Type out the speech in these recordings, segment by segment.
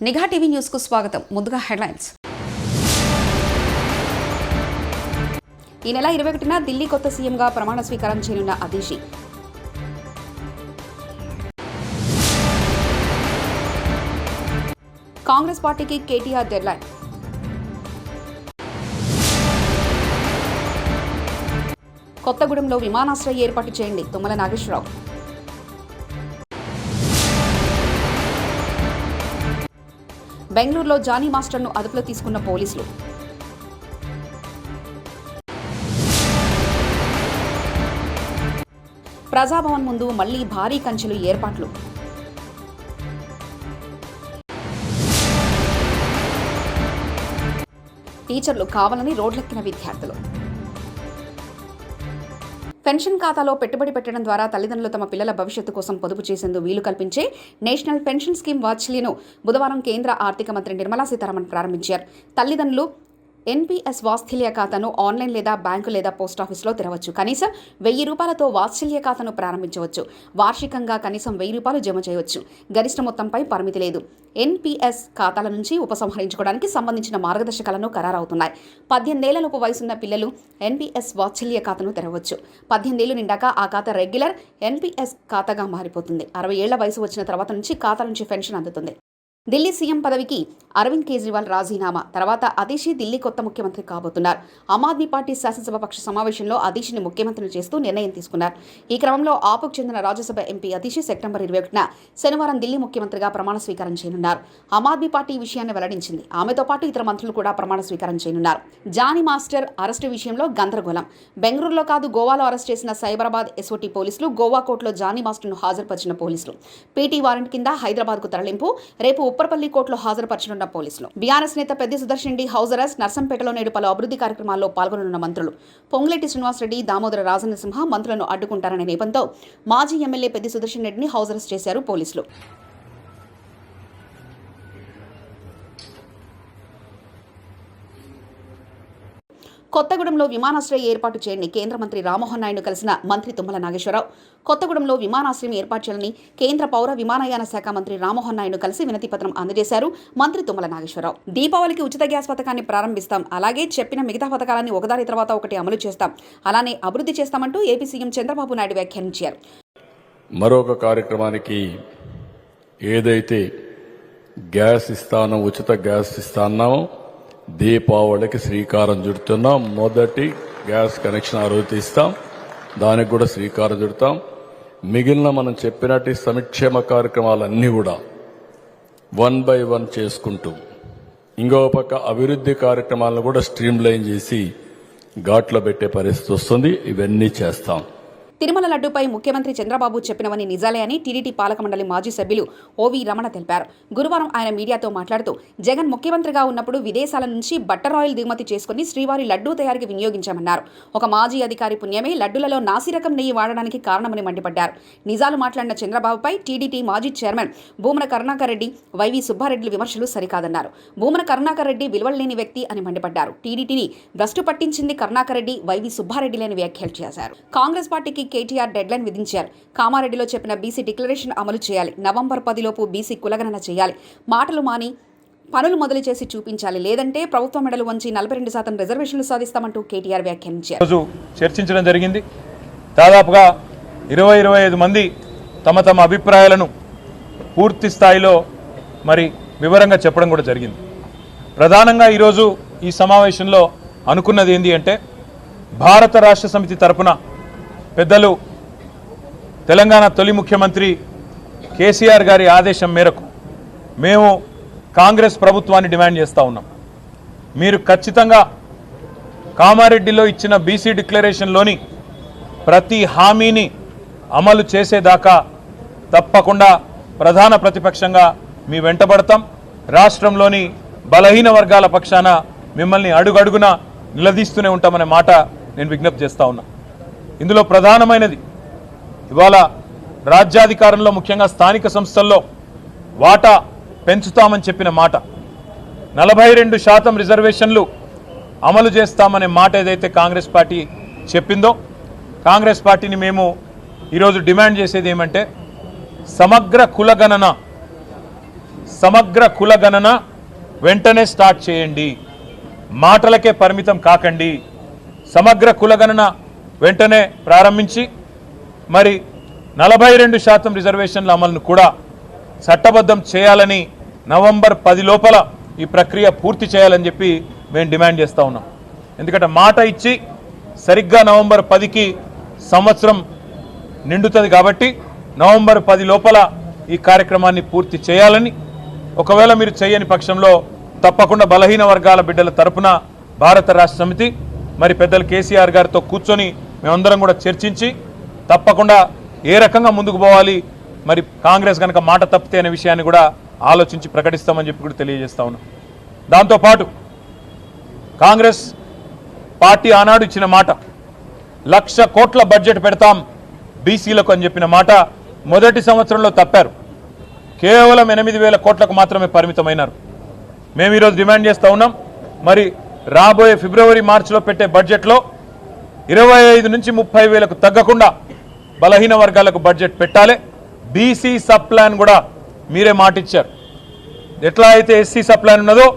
నిఘా TV news కు స్వాగతం. ముందుగా హెడ్లైన్స్. ఈ నెల 21న ఢిల్లీ కొత్త సీఎంగా ప్రమాణ స్వీకారం చేయనున్న అదీషి. కాంగ్రెస్ పార్టీకి కేటీఆర్ డెడ్లైన్. కొత్తగూడెంలో విమానాశ్రయం ఏర్పాటు చేయండి తుమ్మల నాగేశ్వరరావు. బెంగళూరులో జానీ మాస్టర్ను అదుపులో తీసుకున్న పోలీసులు. ప్రజాభవన్ ముందు మళ్లీ భారీ కంచెలు ఏర్పాట్లు. టీచర్లు కావాలని రోడ్లెక్కిన విద్యార్థులు. పెన్షన్ ఖాతాలో పెట్టుబడి పెట్టడం ద్వారా తల్లిదండ్రులు తమ పిల్లల భవిష్యత్తు కోసం పొదుపు చేసేందుకు వీలు కల్పించే నేషనల్ పెన్షన్ స్కీమ్ వాత్సల్యను బుధవారం కేంద్ర ఆర్థిక మంత్రి నిర్మలా సీతారామన్ ప్రారంభించారు. తల్లిదండ్రులు ఎన్పీఎస్ వాత్సల్య ఖాతాను ఆన్లైన్ లేదా బ్యాంకు లేదా పోస్టాఫీసులో తెరవచ్చు. కనీసం ₹1000తో వాత్సల్య ఖాతాను ప్రారంభించవచ్చు. వార్షికంగా కనీసం ₹1000 జమ చేయవచ్చు. గరిష్ట మొత్తంపై పరిమితి లేదు. ఎన్పీఎస్ ఖాతాల నుంచి ఉపసంహరించుకోవడానికి సంబంధించిన మార్గదర్శకాలను ఖరారవుతున్నాయి. 18 ఏళ్లలోపు వయసున్న పిల్లలు ఎన్పీఎస్ వాత్సల్య ఖాతాను తెరవచ్చు. 18 ఏళ్లు నిండాక ఆ ఖాతా రెగ్యులర్ ఎన్పీఎస్ ఖాతాగా మారిపోతుంది. 60 ఏళ్ల వయసు వచ్చిన తర్వాత నుంచి ఖాతా నుంచి పెన్షన్ అందుతుంది. ఢిల్లీ సీఎం పదవికి అరవింద్ కేజ్రీవాల్ రాజీనామా తర్వాత అదీషి ఢిల్లీ కొత్త ముఖ్యమంత్రి కాబోతున్నారు. ఆమ్ ఆద్మీ పార్టీ శాసనసభ పక్ష సమావేశంలో అదీషిని ముఖ్యమంత్రిని చేస్తూ నిర్ణయం తీసుకున్నారు. ఈ క్రమంలో ఆపుకు చెందిన రాజ్యసభ ఎంపీ అదీషి సెప్టెంబర్ 21న శనివారం ఢిల్లీ ముఖ్యమంత్రిగా ప్రమాణ స్వీకారం చేయనున్నారు. ఆమ్ ఆద్మీ పార్టీ ఈ విషయాన్ని వెల్లడించింది. ఆమెతో పాటు ఇతర మంత్రులు కూడా ప్రమాణ స్వీకారం చేయనున్నారు. జానీ మాస్టర్ అరెస్టు విషయంలో గందరగోళం. బెంగళూరులో కాదు గోవాలో అరెస్ట్ చేసిన సైబరాబాద్ ఎస్ఓటీ పోలీసులు గోవా కోర్టులో జానీ మాస్టర్ను హాజరుపరిచిన పోలీసులు. పీటీ వారెంట్ కింద హైదరాబాద్కు తరలింపు. రేపు ఉప్పర్పల్లి కోర్టులో హాజరుపరచనున్న పోలీసులు. బీఆర్ఎస్ నేత పెద్ది సుదర్శన్ రెడ్డి హౌస్ అరెస్ట్. నర్సంపేటలో నేడు పలు అభివృద్ధి కార్యక్రమాల్లో పాల్గొననున్న మంత్రులు పొంగులేటి శ్రీనివాసరెడ్డి, దామోదర రాజనరసింహ మంత్రులను అడ్డుకుంటారనే నేపథ్యంతో మాజీ ఎమ్మెల్యే పెద్ది సుదర్శన్ రెడ్డిని హౌస్ అరెస్ట్ చేశారు పోలీసులు. కొత్తగూడెంలో విమానాశ్రయం ఏర్పాటు చేయండి కేంద్ర మంత్రి రామ్మోహన్ నాయుడు కలిసిన మంత్రి తుమ్మల నాగేశ్వరరావు. కొత్తగూడెంలో విమానాశ్రయం ఏర్పాటు చేయాలని కేంద్ర పౌర విమానయాన శాఖ మంత్రి రామ్మోహన్ నాయుడు కలిసి వినతి పత్రం అందజేశారు మంత్రి తుమ్మల నాగేశ్వరరావు. దీపావళికి ఉచిత గ్యాస్ పథకాన్ని ప్రారంభిస్తాం, అలాగే చెప్పిన మిగతా పథకాలన్నీ ఒకదాని తర్వాత ఒకటి అమలు చేస్తాం, అలానే అభివృద్ధి చేస్తామంటూ ఏపీ సీఎం చంద్రబాబు నాయుడు వ్యాఖ్యానించారు. మరొక కార్యక్రమానికి ఏదైతే గ్యాస్ ఇస్తానో ఉచిత గ్యాస్ ఇస్తాన్నామో దీపావళికి శ్రీకారం చుడుతున్నాం. మొదటి గ్యాస్ కనెక్షన్ ఆ రోజు ఇస్తాం, దానికి కూడా శ్రీకారం చుడతాం. మిగిలిన మనం చెప్పినట్టు సంక్షేమ కార్యక్రమాలన్నీ కూడా 1 by 1 చేసుకుంటూ ఇంకో పక్క అభివృద్ధి కార్యక్రమాలను కూడా స్ట్రీమ్ లైన్ చేసి ఘాట్లో పెట్టే పరిస్థితి వస్తుంది. ఇవన్నీ చేస్తాం. తిరుమల లడ్డూపై ముఖ్యమంత్రి చంద్రబాబు చెప్పినవని నిజాలే అని టీడీటీ పాలక మండలి మాజీ సభ్యులు ఓవి రమణ తెలిపారు. గురువారం ఆయన మీడియాతో మాట్లాడుతూ జగన్ ముఖ్యమంత్రిగా ఉన్నప్పుడు విదేశాల నుంచి బట్టర్ ఆయిల్ దిగుమతి చేసుకుని శ్రీవారి లడ్డూ తయారీకి వినియోగించామన్నారు. ఒక మాజీ అధికారి పుణ్యమే లడ్డూలలో నాసిరకం నెయ్యి వాడడానికి కారణమని మండిపడ్డారు. నిజాలు మాట్లాడిన చంద్రబాబుపై టీడీటీ మాజీ చైర్మన్ భూమన కరుణాకర్ రెడ్డి, వైవి సుబ్బారెడ్డి విమర్శలు సరికాదన్నారు. భూమన కరుణాకర్ రెడ్డి విలువలేని వ్యక్తి అని మండిపడ్డారు. టీడీటీని భ్రష్టు పట్టించింది కరుణాకర్ రెడ్డి, వైవి సుబ్బారెడ్డి లేని వ్యాఖ్యలు చేశారు. కాంగ్రెస్ పార్టీకి కేటీఆర్ డెడ్లైన్ విధించారు. కామారెడ్డిలో చెప్పిన బీసీ డిక్లరేషన్ అమలు చేయాలి. నవంబర్ 10లోపు బీసీ కులగణన చేయాలి. మాటలు మాని పనులు మొదలు చేసి చూపించాలి, లేదంటే ప్రభుత్వ మెడలు వంచి 42% రిజర్వేషన్లు సాధిస్తామంటూ కేటీఆర్ వ్యాఖ్యానించారు. చర్చించడం జరిగింది. దాదాపుగా 20-25 మంది తమ తమ అభిప్రాయాలను పూర్తి స్థాయిలో మరి వివరంగా చెప్పడం కూడా జరిగింది. ప్రధానంగా ఈరోజు ఈ సమావేశంలో అనుకున్నది ఏంటి అంటే, భారత రాష్ట్ర సమితి తరపున పెద్దలు తెలంగాణ తొలి ముఖ్యమంత్రి కేసీఆర్ గారి ఆదేశం మేరకు మేము కాంగ్రెస్ ప్రభుత్వాన్ని డిమాండ్ చేస్తూ ఉన్నాం. మీరు ఖచ్చితంగా కామారెడ్డిలో ఇచ్చిన బీసీ డిక్లరేషన్లోని ప్రతి హామీని అమలు చేసేదాకా తప్పకుండా ప్రధాన ప్రతిపక్షంగా మీ వెంటబడతాం. రాష్ట్రంలోని బలహీన వర్గాల పక్షాన మిమ్మల్ని అడుగడుగున నిలదీస్తూనే ఉంటామనే మాట నేను విజ్ఞప్తి చేస్తూ ఉన్నా. ఇందులో ప్రధానమైనది ఇవాళ రాజ్యాధికారంలో ముఖ్యంగా స్థానిక సంస్థల్లో వాటా పెంచుతామని చెప్పిన మాట, 42% రిజర్వేషన్లు అమలు చేస్తామనే మాట ఏదైతే కాంగ్రెస్ పార్టీ చెప్పిందో, కాంగ్రెస్ పార్టీని మేము ఈరోజు డిమాండ్ చేసేది ఏమంటే సమగ్ర కులగణన సమగ్ర కుల గణన వెంటనే స్టార్ట్ చేయండి, మాటలకే పరిమితం కాకండి. సమగ్ర కుల గణన వెంటనే ప్రారంభించి మరి 42% రిజర్వేషన్ల అమలును కూడా చట్టబద్ధం చేయాలని నవంబర్ 10 లోపల ఈ ప్రక్రియ పూర్తి చేయాలని చెప్పి మేము డిమాండ్ చేస్తూ ఉన్నాం. ఎందుకంటే మాట ఇచ్చి సరిగ్గా నవంబర్ 10కి సంవత్సరం నిండుతుంది కాబట్టి నవంబర్ 10 లోపల ఈ కార్యక్రమాన్ని పూర్తి చేయాలని, ఒకవేళ మీరు చేయని పక్షంలో తప్పకుండా బలహీన వర్గాల బిడ్డల తరపున భారత రాష్ట్ర సమితి మరి పెద్దలు కేసీఆర్ గారితో కూర్చొని మేమందరం కూడా చర్చించి తప్పకుండా ఏ రకంగా ముందుకు పోవాలి, మరి కాంగ్రెస్ కనుక మాట తప్పితే అనే విషయాన్ని కూడా ఆలోచించి ప్రకటిస్తామని చెప్పి కూడా తెలియజేస్తా ఉన్నాం. దాంతోపాటు కాంగ్రెస్ పార్టీ ఆనాడు ఇచ్చిన మాట 1,00,000 కోట్ల బడ్జెట్ పెడతాం బీసీలకు అని చెప్పిన మాట మొదటి సంవత్సరంలో తప్పారు. కేవలం 8,000 కోట్లకు మాత్రమే పరిమితమైనారు. మేము ఈరోజు డిమాండ్ చేస్తూ ఉన్నాం, మరి రాబోయే ఫిబ్రవరి మార్చిలో పెట్టే బడ్జెట్లో 25 నుంచి 30,000కు తగ్గకుండా బలహీన వర్గాలకు బడ్జెట్ పెట్టాలి. బీసీ సబ్ ప్లాన్ కూడా మీరే మాట ఇచ్చారు. ఎట్లా అయితే ఎస్సీ సబ్ ప్లాన్ ఉన్నదో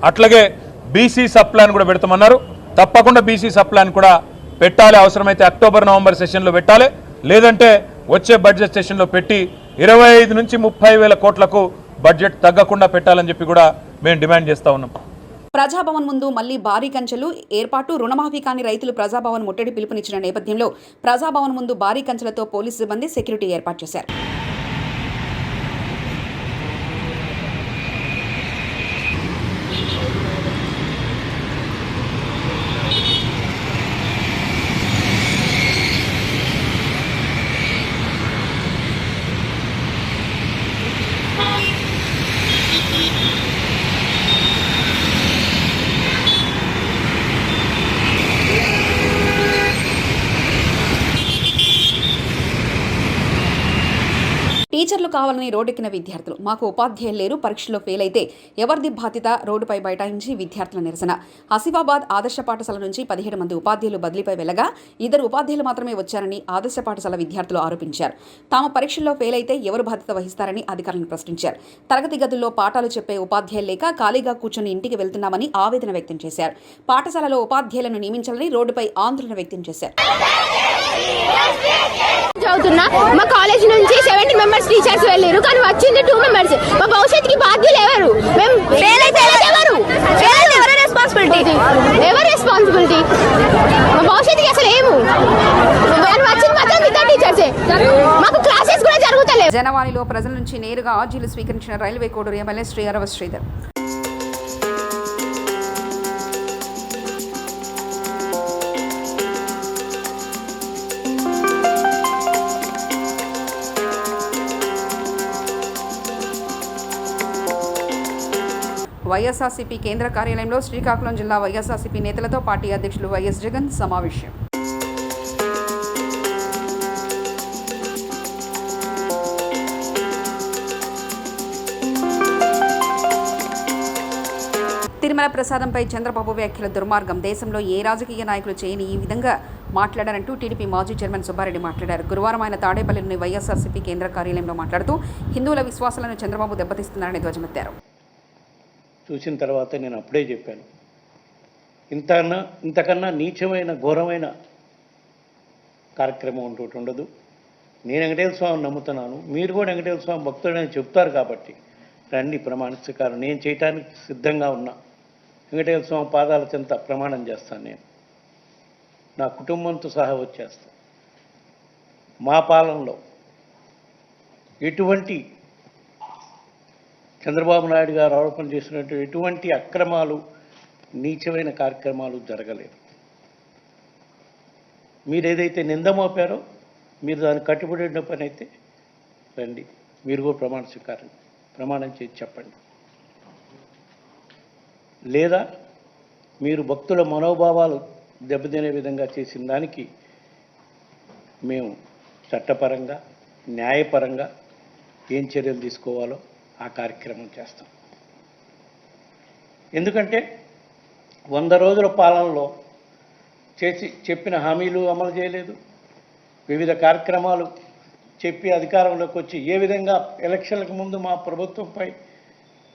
అట్లాగే బీసీ సబ్ ప్లాన్ కూడా పెడతామన్నారు. తప్పకుండా బీసీ సబ్ ప్లాన్ కూడా పెట్టాలి. అవసరమైతే అక్టోబర్ నవంబర్ సెషన్లో పెట్టాలి, లేదంటే వచ్చే బడ్జెట్ సెషన్లో పెట్టి 25 నుంచి 30,000 కోట్లకు బడ్జెట్ తగ్గకుండా పెట్టాలని చెప్పి కూడా మేము డిమాండ్ చేస్తూ ఉన్నాం. ప్రజాభవన్ ముందు మళ్లీ భారీ కంచెలు ఏర్పాటు. రుణమాఫీ కాని రైతులు ప్రజాభవన్ ముట్టడి పిలుపునిచ్చిన నేపథ్యంలో ప్రజాభవన్ ముందు భారీ కంచెలతో పోలీసు సిబ్బంది సెక్యూరిటీ ఏర్పాటు చేశారు. టీచర్లు కావాలని రోడ్డెక్కిన విద్యార్థులు. మాకు ఉపాధ్యాయులు లేరు, పరీక్షలో ఫెయిల్ అయితే ఎవరిది బాధ్యత? రోడ్డుపై బైఠాయించి విద్యార్థుల నిరసన. ఆసిఫాబాద్ ఆదర్శ పాఠశాల నుంచి 17 మంది ఉపాధ్యాయులు బదిలీపై వెళ్లగా 2 ఉపాధ్యాయులు మాత్రమే వచ్చారని ఆదర్శ పాఠశాల విద్యార్థులు ఆరోపించారు. తాము పరీక్షల్లో ఫెయిల్ అయితే ఎవరు బాధ్యత వహిస్తారని అధికారులను ప్రశ్నించారు. తరగతి గదుల్లో పాఠాలు చెప్పే ఉపాధ్యాయులు లేక ఖాళీగా కూర్చొని ఇంటికి వెళ్తున్నామని ఆవేదన వ్యక్తం చేశారు. పాఠశాలలో ఉపాధ్యాయులను నియమించాలని రోడ్డుపై ఆందోళన వ్యక్తం చేశారు. మా కాలేజ్ నుంచి 70 మెంబర్స్ టీచర్స్ వెళ్ళారు, కానీ వచ్చింది 2 మెంబర్స్. మా భవిష్యత్తుకి బాధ్యులు ఎవరు? మేము ఫెయిల్ అయితే ఎవరు రెస్పాన్సిబిలిటీ? ఎవరు రెస్పాన్సిబిలిటీ? మా భవిష్యత్తుకి అసలు ఏము వచ్చింది మాత్రం మిగతా టీచర్సే. మాకు క్లాసెస్ కూడా జరుగుతలేవు. జనవాణిలో ప్రజల నుంచి నేరుగా ఆర్జీలు స్వీకరించిన రైల్వే కోడూరు ఎమ్మెల్యే శ్రీధర్. వైఎస్ఆర్సీపీ కేంద్ర కార్యాలయంలో శ్రీకాకుళం జిల్లా వైఎస్ఆర్సీపీ నేతలతో పార్టీ అధ్యక్షులు వైఎస్ జగన్ సమావేశం. తిరుమల ప్రసాదంపై చంద్రబాబు వ్యాఖ్యల దుర్మార్గం. దేశంలో ఏ రాజకీయ నాయకులు చేయని ఈ విధంగా మాట్లాడారంటూ టీడీపీ మాజీ చైర్మన్ సుబ్బారెడ్డి మాట్లాడారు. గురువారం ఆయన తాడేపల్లిలోని వైఎస్ఆర్సీపీ కేంద్ర కార్యాలయంలో మాట్లాడుతూ హిందువుల విశ్వాసాలను చంద్రబాబు దెబ్బతీస్తున్నారని ధ్వజమెత్తారు. చూసిన తర్వాత నేను అప్పుడే చెప్పాను, ఇంతకన్నా నీచమైన ఘోరమైన కార్యక్రమం ఒకటి ఉండదు. నేను వెంకటేశ్వర స్వామిని నమ్ముతున్నాను, మీరు కూడా వెంకటేశ్వర స్వామి భక్తుడని చెప్తారు కాబట్టి రండి ప్రమాణ స్వీకారం. నేను చేయటానికి సిద్ధంగా ఉన్నా. వెంకటేశ్వర స్వామి పాదాల చెంత ప్రమాణం చేస్తాను. నేను నా కుటుంబంతో సహా వచ్చేస్తాను. మా పాలనలో ఎటువంటి చంద్రబాబు నాయుడు గారు ఆరోపణ చేసినట్టు ఎటువంటి అక్రమాలు, నీచమైన కార్యక్రమాలు జరగలేదు. మీరు ఏదైతే నింద మోపారో మీరు దాన్ని కట్టుబడిన పని అయితే రండి, మీరు కూడా ప్రమాణం చేసి చెప్పండి. లేదా మీరు భక్తుల మనోభావాలు దెబ్బతినే విధంగా చేసిన దానికి మేము చట్టపరంగా, న్యాయపరంగా ఏం చర్యలు తీసుకోవాలో ఆ కార్యక్రమం చేస్తాం. ఎందుకంటే 100 రోజుల పాలనలో చెప్పిన హామీలు అమలు చేయలేదు. వివిధ కార్యక్రమాలు చెప్పి అధికారంలోకి వచ్చి ఏ విధంగా ఎలక్షన్లకు ముందు మా ప్రభుత్వంపై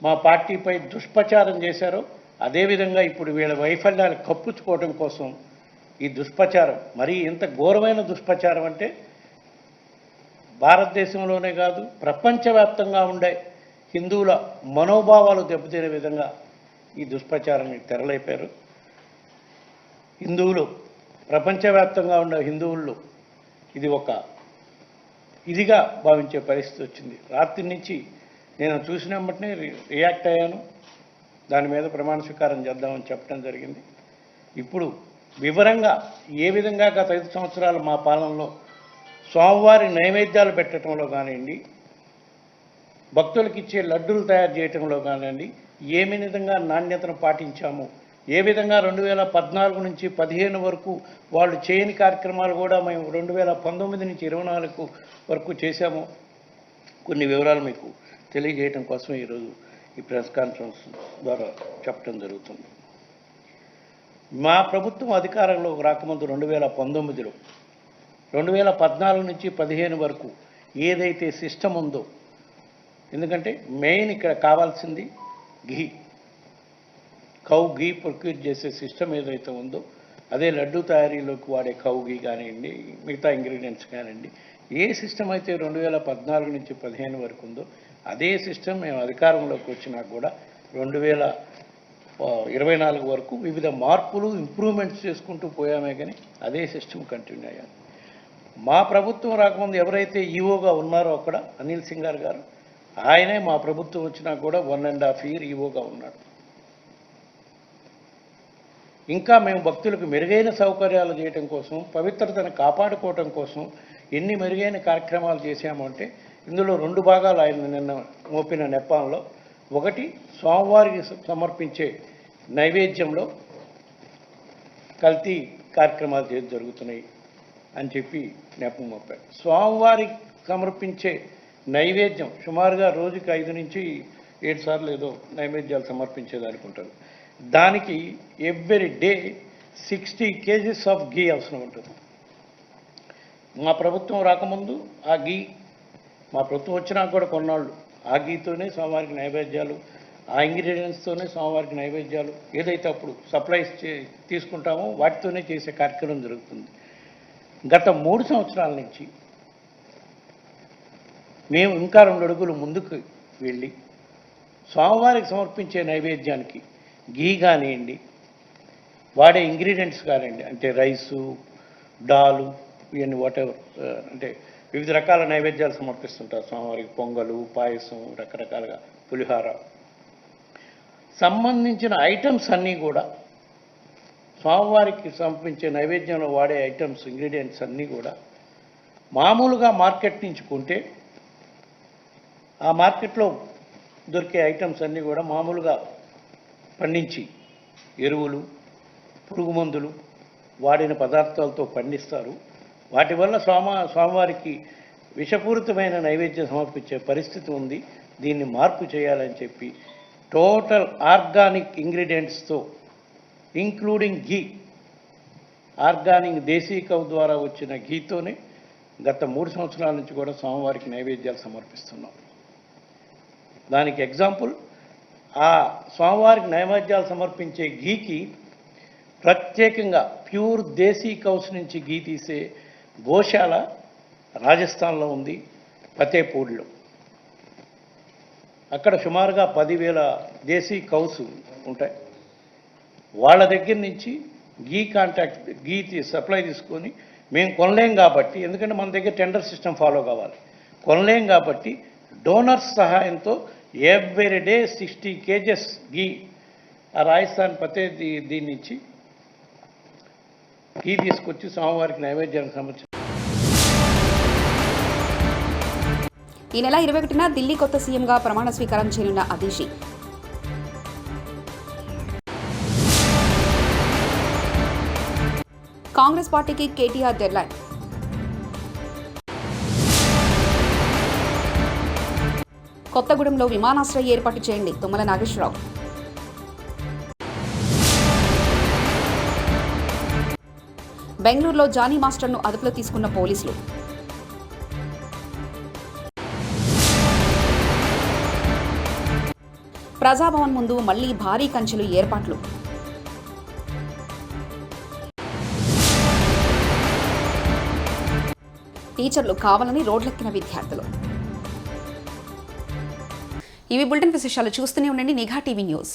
మా పార్టీపై దుష్ప్రచారం చేశారో అదేవిధంగా ఇప్పుడు వీళ్ళ వైఫల్యాలు కప్పుచ్చుకోవడం కోసం ఈ దుష్ప్రచారం, మరి ఎంత ఘోరమైన దుష్ప్రచారం అంటే భారతదేశంలోనే కాదు ప్రపంచవ్యాప్తంగా ఉండే హిందువుల మనోభావాలు దెబ్బతినే విధంగా ఈ దుష్ప్రచారానికి తెరలేపారు. హిందువులు, ప్రపంచవ్యాప్తంగా ఉన్న హిందువుల్లో ఇది ఒక ఇదిగా భావించే పరిస్థితి వచ్చింది. రాత్రి నుంచి నేను చూసిన వెంటనే రియాక్ట్ అయ్యాను. దాని మీద ప్రమాణ స్వీకారం చేద్దామని చెప్పడం జరిగింది. ఇప్పుడు వివరంగా ఏ విధంగా గత 5 సంవత్సరాలు మా పాలనలో స్వామివారి నైవేద్యాలు పెట్టడంలో కానివ్వండి, భక్తులకు ఇచ్చే లడ్డూలు తయారు చేయటంలో కానివ్వండి, ఏ విధంగా నాణ్యతను పాటించాము, ఏ విధంగా 2014 నుంచి 15 వరకు వాళ్ళు చేయని కార్యక్రమాలు కూడా మేము 2019 నుంచి 24 వరకు చేశాము, కొన్ని వివరాలు మీకు తెలియజేయడం కోసం ఈరోజు ఈ ప్రెస్ కాన్ఫరెన్స్ ద్వారా చెప్పడం జరుగుతుంది. మా ప్రభుత్వం అధికారంలో రాకముందు 2019లో 2014 నుంచి 15 వరకు ఏదైతే సిస్టమ్ ఉందో, ఎందుకంటే మెయిన్ ఇక్కడ కావాల్సింది ఘీ, కౌ ఘీ ప్రొక్యూర్ చేసే సిస్టమ్ ఏదైతే ఉందో అదే లడ్డు తయారీలోకి వాడే కౌ ఘీ కానివ్వండి, మిగతా ఇంగ్రీడియంట్స్ కానివ్వండి, ఏ సిస్టమ్ అయితే 2014 నుంచి 15 వరకు ఉందో అదే సిస్టమ్ మేము అధికారంలోకి వచ్చినా కూడా 2024 వరకు వివిధ మార్పులు ఇంప్రూవ్మెంట్స్ చేసుకుంటూ పోయామే కానీ అదే సిస్టమ్ కంటిన్యూ అయ్యాము. మా ప్రభుత్వం రాకముందు ఎవరైతే ఈఓగా ఉన్నారో అక్కడ అనిల్ సింగార్ గారు, ఆయనే మా ప్రభుత్వం వచ్చినా కూడా 1.5 year ఈఓగా ఉన్నాడు. ఇంకా మేము భక్తులకు మెరుగైన సౌకర్యాలు చేయడం కోసం, పవిత్రతను కాపాడుకోవటం కోసం ఎన్ని మెరుగైన కార్యక్రమాలు చేశాము అంటే ఇందులో 2 భాగాలు ఆయన నిన్న మోపిన నెపంలో, ఒకటి స్వామివారికి సమర్పించే నైవేద్యంలో కల్తీ కార్యక్రమాలు జరుగుతున్నాయి అని చెప్పి నెపం మోపారు. స్వామివారికి సమర్పించే నైవేద్యం సుమారుగా రోజుకి 5 నుంచి 7 సార్లు ఏదో నైవేద్యాలు సమర్పించేదనుకుంటారు. దానికి ఎవ్రీ డే 60 kgs ఆఫ్ ఘీ అవసరం ఉంటుంది. మా ప్రభుత్వం రాకముందు ఆ ఘీ, మా ప్రభుత్వం వచ్చినా కూడా కొన్నాళ్ళు ఆ ఘీతోనే స్వామివారికి నైవేద్యాలు, ఆ ఇంగ్రీడియంట్స్తోనే స్వామివారికి నైవేద్యాలు ఏదైతే అప్పుడు సప్లైస్ తీసుకుంటామో వాటితోనే చేసే కార్యక్రమం జరుగుతుంది. గత 3 సంవత్సరాల నుంచి మేము ఇంకా 2 అడుగులు ముందుకు వెళ్ళి స్వామివారికి సమర్పించే నైవేద్యానికి ఘీ కానివ్వండి, వాడే ఇంగ్రీడియంట్స్ కానివ్వండి, అంటే రైసు, డాలు, ఇవన్నీ వాటెవర్, అంటే వివిధ రకాల నైవేద్యాలు సమర్పిస్తుంటారు స్వామివారికి. పొంగలు, పాయసం, రకరకాలుగా పులిహార సంబంధించిన ఐటమ్స్ అన్నీ కూడా స్వామివారికి సమర్పించే నైవేద్యంలో వాడే ఐటమ్స్, ఇంగ్రీడియంట్స్ అన్నీ కూడా మామూలుగా మార్కెట్ నుంచి కొంటే ఆ మార్కెట్లో దొరికే ఐటమ్స్ అన్నీ కూడా మామూలుగా పండించి ఎరువులు, పురుగు మందులు వాడిన పదార్థాలతో పండిస్తారు. వాటి వల్ల స్వామివారికి విషపూరితమైన నైవేద్యం సమర్పించే పరిస్థితి ఉంది. దీన్ని మార్పు చేయాలని చెప్పి టోటల్ ఆర్గానిక్ ఇంగ్రీడియంట్స్తో ఇంక్లూడింగ్ ఘీ, ఆర్గానిక్ దేశీ కౌ ద్వారా వచ్చిన ఘీతోనే గత 3 సంవత్సరాల నుంచి కూడా స్వామివారికి నైవేద్యాలు సమర్పిస్తున్నాం. దానికి ఎగ్జాంపుల్, ఆ స్వామివారికి నైవేద్యాలు సమర్పించే ఘీకి ప్రత్యేకంగా ప్యూర్ దేశీ కౌస్ నుంచి ఘీ తీసే గోశాల రాజస్థాన్లో ఉంది, ఫతేపూర్లో. అక్కడ సుమారుగా 10,000 దేశీ కౌస్ ఉంటాయి. వాళ్ళ దగ్గర నుంచి ఘీ సప్లై తీసుకొని మేము కొనలేం కాబట్టి, ఎందుకంటే మన దగ్గర టెండర్ సిస్టమ్ ఫాలో కావాలి, కొనలేం కాబట్టి డోనర్స్ సహాయంతో ఎవ్రీ డే 60 kgs ఘీ ఆ రాజస్థాన్ దీని నుంచి ఘీ తీసుకొచ్చి స్వామివారికి నైవేద్యానికి సమర్పించారు. ఈ నెల 21న ఢిల్లీ కొత్త సీఎంగా ప్రమాణ స్వీకారం చేయనున్న అదిషి కాంగ్రెస్ పార్టీకి కేటీఆర్ డెడ్లైన్. కొత్తగూడెంలో విమానాశ్రయం ఏర్పాటు చేయండి, తుమ్మల నాగేశ్వరరావు. బెంగళూరులో జానీ మాస్టర్ను అదుపులో తీసుకున్న పోలీసులు. ప్రజాభవన్ ముందు మళ్లీ భారీ కంచెలు ఏర్పాట్లు. టీచర్లు కావాలని రోడ్లెక్కిన విద్యార్థులు. ఇవి బులెటిన్ విశేషాలు. చూస్తూనే ఉండండి నిఘా టీవీ న్యూస్.